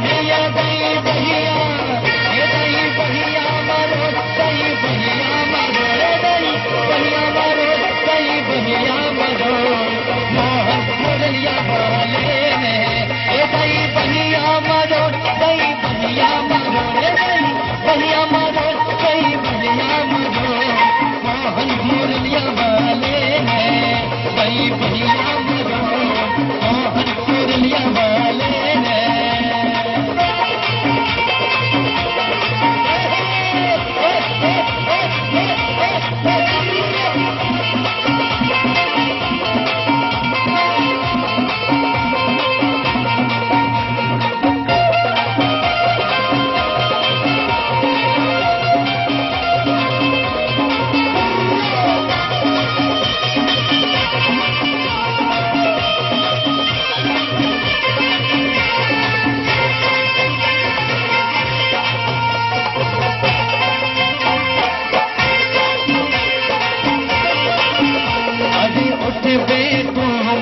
बढ़िया दही बढ़िया ये दही बढ़िया मारो दही बढ़िया मारो दही बढ़िया मारो दही बढ़िया मारो मोहन मुरलिया वाले ने ये दही बढ़िया मारो दही बढ़िया मारो दही बढ़िया मारो दही बढ़िया मारो मोहन मुरलिया वाले ने दही बढ़िया मारो मोहन मुरलिया वाले ने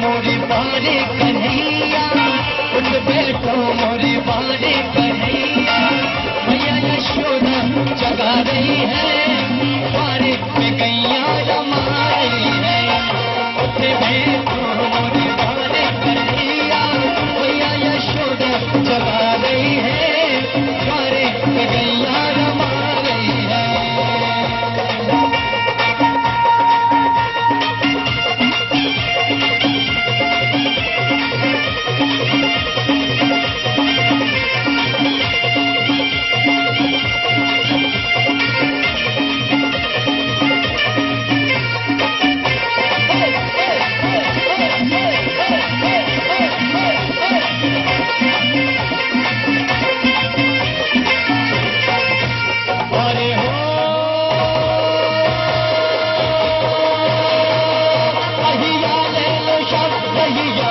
मोरी बारे कन्हैया उठ बैठो मोरी बारे कन्हैया मैया यशोदा जगा रही है बारे पे गैया रमा रही है उठ बैठो मोरी बारे कन्हैया मैया यशोदा जगा रही है बारे पे गैया रमा रही है कहिया